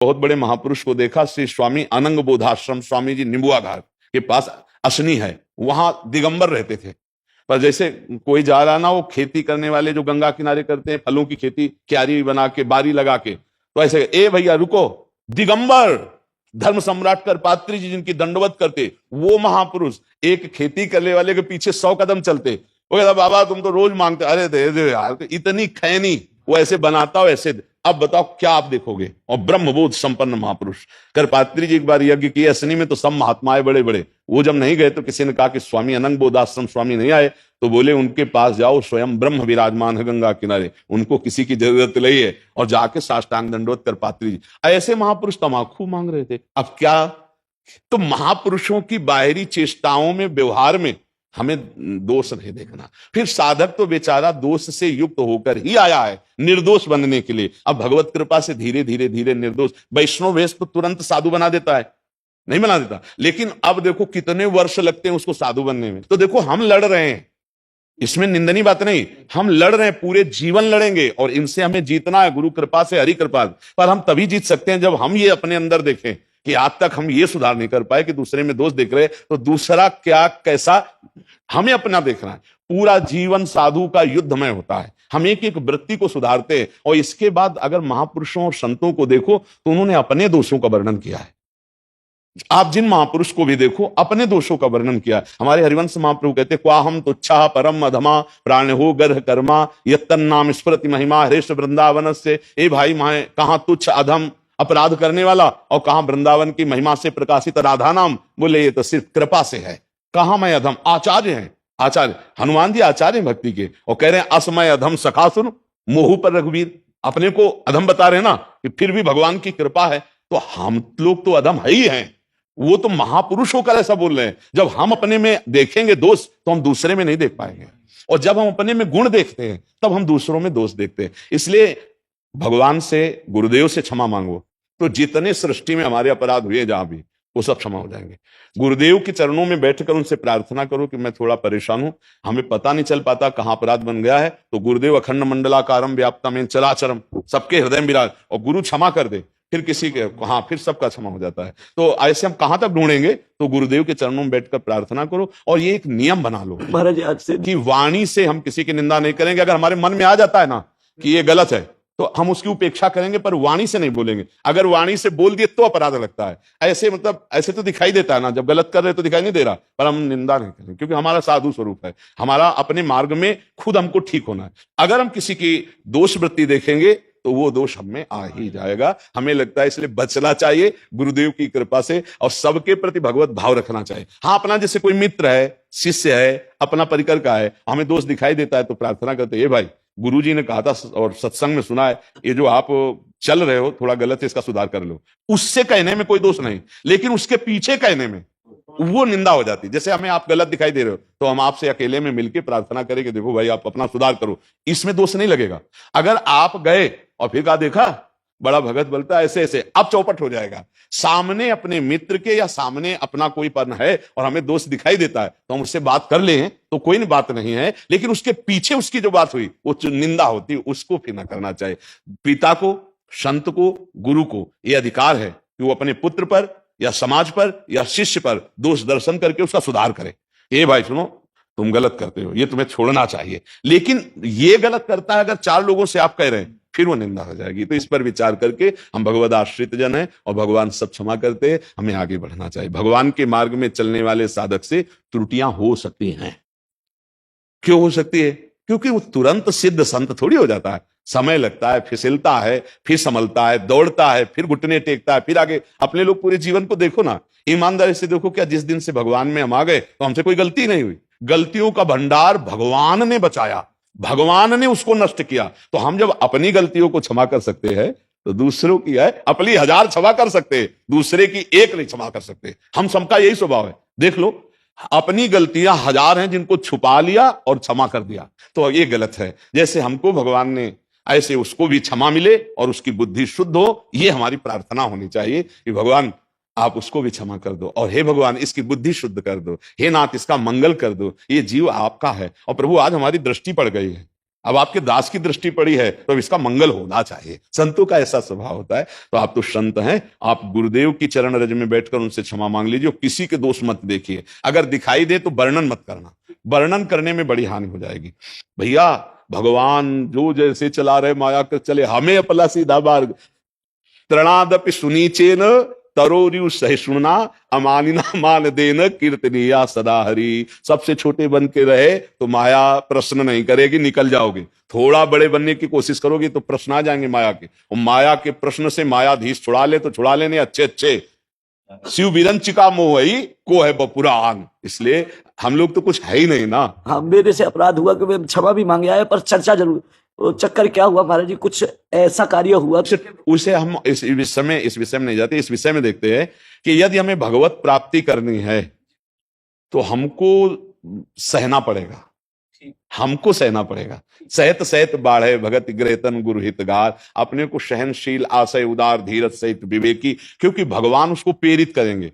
बहुत बड़े महापुरुष को देखा, श्री स्वामी अनंग बोधाश्रम, स्वामी जी निंबुआ घाट के पास असनी है, वहां दिगंबर रहते थे। पर जैसे कोई जा रहा ना, वो खेती करने वाले जो गंगा किनारे करते हैं फलों की खेती, क्यारी बना के बारी लगा के, तो ऐसे ए भैया रुको, दिगंबर धर्म सम्राट करपात्री जी जिनकी दंडवत करते, वो महापुरुष एक खेती करने वाले के पीछे 100 कदम चलते। वो कहता बाबा तुम तो रोज मांगते, अरे दे दे यार, इतनी खैनी वो ऐसे बनाता हो ऐसे। अब बताओ क्या आप देखोगे। और ब्रह्मबोध संपन्न महापुरुष करपात्री जी एक बार यज्ञ किए असनी में, तो सब महात्माएं बड़े बड़े, वो जब नहीं गए तो किसी ने कहा कि स्वामी अनंग बोधाश्रम स्वामी नहीं आए, तो बोले उनके पास जाओ, स्वयं ब्रह्म विराजमान है गंगा किनारे, उनको किसी की जरूरत नहीं है। और जाके साष्टांग दंडवत करपात्री जी, ऐसे महापुरुष तमाकू मांग रहे थे। अब क्या, तो महापुरुषों की बाहरी चेष्टाओं में, व्यवहार में हमें दोष नहीं देखना। फिर साधक तो बेचारा दोष से युक्त होकर ही आया है निर्दोष बनने के लिए। अब भगवत कृपा से धीरे धीरे धीरे निर्दोष, वैष्णव वेश तो तुरंत साधु बना देता है, नहीं बना देता, लेकिन अब देखो कितने वर्ष लगते हैं उसको साधु बनने में। तो देखो हम लड़ रहे हैं, इसमें निंदनीय बात नहीं, हम लड़ रहे हैं, पूरे जीवन लड़ेंगे और इनसे हमें जीतना है गुरु कृपा से, हरि कृपा। पर हम तभी जीत सकते हैं जब हम ये अपने अंदर देखें कि आज तक हम ये सुधार नहीं कर पाए कि दूसरे में दोष देख रहे, तो दूसरा क्या कैसा, हमें अपना देखना है। पूरा जीवन साधु का युद्धमय होता है, हम एक एक वृत्ति को सुधारते हैं। और इसके बाद अगर महापुरुषों और संतों को देखो तो उन्होंने अपने दोषों का वर्णन किया है। आप जिन महापुरुष को भी देखो अपने दोषों का वर्णन किया। हमारे हरिवंश महाप्रभु कहते क्वाहम तुच्छा परम अधमा प्राण हो गर्ह कर्मा यत्तन नाम स्मृति महिमा हरेश वृंदावन से। ए भाई माए, कहां तुच्छ अधम अपराध करने वाला और कहां वृंदावन की महिमा से प्रकाशित राधा नाम। बोले ये तो सिर्फ कृपा से है। कहां मैं अधम, आचार्य हैं, आचार्य हनुमान जी आचार्य भक्ति के, और कह रहे हैं असमय अधम सखासुर मोहू पर रघुवीर। अपने को अधम बता रहे ना कि फिर भी भगवान की कृपा है। तो हम लोग तो अधम है ही हैं, वो तो महापुरुष होकर ऐसा बोल रहे हैं। जब हम अपने में देखेंगे दोष तो हम दूसरे में नहीं देख पाएंगे, और जब हम अपने में गुण देखते हैं तब हम दूसरों में दोष देखते हैं। इसलिए भगवान से, गुरुदेव से क्षमा मांगो, तो जितने सृष्टि में हमारे अपराध हुए जहां भी, वो सब क्षमा हो जाएंगे। गुरुदेव के चरणों में बैठकर उनसे प्रार्थना करो कि मैं थोड़ा परेशान हूं, हमें पता नहीं चल पाता कहां अपराध बन गया है, तो गुरुदेव अखंड मंडलाकारम व्याप्तम चराचरम, सबके हृदय में विराज, और गुरु क्षमा कर दे, फिर किसी के, हाँ फिर सबका क्षमा हो जाता है। तो ऐसे हम कहां तक ढूंढेंगे, तो गुरुदेव के चरणों में बैठकर प्रार्थना करो। और ये एक नियम बना लो महाराज आज से कि वाणी से हम किसी की निंदा नहीं करेंगे। अगर हमारे मन में आ जाता है ना कि ये गलत है, तो हम उसकी उपेक्षा करेंगे, पर वाणी से नहीं बोलेंगे। अगर वाणी से बोल दिए तो अपराध लगता है। ऐसे मतलब ऐसे तो दिखाई देता है ना, जब गलत कर रहे तो दिखाई नहीं दे रहा, पर हम निंदा नहीं करेंगे, क्योंकि हमारा साधु स्वरूप है, हमारा अपने मार्ग में खुद हमको ठीक होना है। अगर हम किसी की दोष वृत्ति देखेंगे तो वो दोष हमें आ ही जाएगा, हमें लगता है। इसलिए बचना चाहिए गुरुदेव की कृपा से, और सबके प्रति भगवत भाव रखना चाहिए। हाँ, अपना जैसे कोई मित्र है, शिष्य है, अपना परिकर का है, हमें दोष दिखाई देता है तो प्रार्थना करते हैं, भाई गुरुजी ने कहा था और सत्संग में सुना है, ये जो आप चल रहे हो थोड़ा गलत है, इसका सुधार कर लो। उससे कहने में कोई दोष नहीं, लेकिन उसके पीछे कहने में वो निंदा हो जाती। जैसे हमें आप गलत दिखाई दे रहे हो तो हम आपसे अकेले में मिलकर प्रार्थना करें कि देखो भाई आप अपना सुधार करो, इसमें दोष नहीं लगेगा। अगर आप गए और फिर कहा देखा बड़ा भगत बोलता है ऐसे ऐसे, अब चौपट हो जाएगा। सामने अपने मित्र के या सामने अपना कोई पन है और हमें दोष दिखाई देता है तो हम उससे बात कर ले तो कोई बात नहीं है, लेकिन उसके पीछे उसकी जो बात हुई वो निंदा होती है, उसको फिर ना करना चाहिए। पिता को, संत को, गुरु को यह अधिकार है कि वो अपने पुत्र पर या समाज पर या शिष्य पर दोष दर्शन करके उसका सुधार करे। ए भाई सुनो, तुम गलत करते हो, ये तुम्हें छोड़ना चाहिए। लेकिन ये गलत करता है अगर 4 लोगों से आप कह रहे हैं, फिर वो निंदा हो जाएगी। तो इस पर विचार करके, हम भगवद आश्रित जन हैं और भगवान सब क्षमा करते हैं, हमें आगे बढ़ना चाहिए। भगवान के मार्ग में चलने वाले साधक से त्रुटियां हो सकती हैं। क्यों हो सकती है? क्योंकि वो तुरंत सिद्ध संत थोड़ी हो जाता है, समय लगता है, फिसलता है, फिर संभलता है, दौड़ता है, फिर घुटने टेकता है, फिर आगे। अपने लोग पूरे जीवन को देखो ना, ईमानदारी से देखो, क्या जिस दिन से भगवान में हम आ गए तो हमसे कोई गलती नहीं हुई? गलतियों का भंडार भगवान ने बचाया, भगवान ने उसको नष्ट किया। तो हम जब अपनी गलतियों को क्षमा कर सकते हैं तो दूसरों की है अपनी 1000 क्षमा कर सकते हैं, दूसरे की 1 नहीं क्षमा कर सकते। हम सबका यही स्वभाव है। देख लो, अपनी गलतियां 1000 हैं जिनको छुपा लिया और क्षमा कर दिया, तो ये गलत है। जैसे हमको भगवान ने, ऐसे उसको भी क्षमा मिले और उसकी बुद्धि शुद्ध हो, ये हमारी प्रार्थना होनी चाहिए कि भगवान आप उसको भी क्षमा कर दो, और हे भगवान इसकी बुद्धि शुद्ध कर दो, हे नाथ इसका मंगल कर दो, ये जीव आपका है। और प्रभु आज हमारी दृष्टि पड़ गई है, अब आपके दास की दृष्टि पड़ी है तो अब इसका मंगल होना चाहिए। संतों का ऐसा स्वभाव होता है। तो आप तो संत हैं, आप गुरुदेव की चरण रज में बैठकर उनसे क्षमा मांग लीजिए, किसी के दोष मत देखिए। अगर दिखाई दे तो वर्णन मत करना, वर्णन करने में बड़ी हानि हो जाएगी। भैया भगवान जो जैसे चला रहे माया कर चले, हमें अपना सीधा मार्ग। तृणादपि सुनीचेन तरोरियु सहिष्णुना अमानिना मान देन कीर्तनिया सदा हरि। सबसे छोटे बन के रहे तो माया प्रश्न नहीं करेगी, निकल जाओगे। थोड़ा बड़े बनने की कोशिश करोगे तो प्रश्न आ जाएंगे माया के, और माया के प्रश्न से मायाधीश छुड़ा ले तो छुड़ा लेने अच्छे अच्छे। शिव विरंचिका मोहई को है बपुरान। इसलिए हम लोग तो कुछ है ही नहीं ना। हाँ, मेरे से अपराध हुआ कि मैं क्षमा भी मांगे आया, पर चर्चा जरूर। वो चक्कर क्या हुआ महाराज जी, कुछ ऐसा कार्य हुआ उसे हम इस विषय में नहीं जाते। इस विषय में देखते हैं कि यदि हमें भगवत प्राप्ति करनी है तो हमको सहना पड़ेगा, हमको सहना पड़ेगा। सहत सहत बाढ़े भगत ग्रेतन गुरु हितगार। अपने को सहनशील, आशय उदार, धीरज सहित विवेकी, क्योंकि भगवान उसको प्रेरित करेंगे।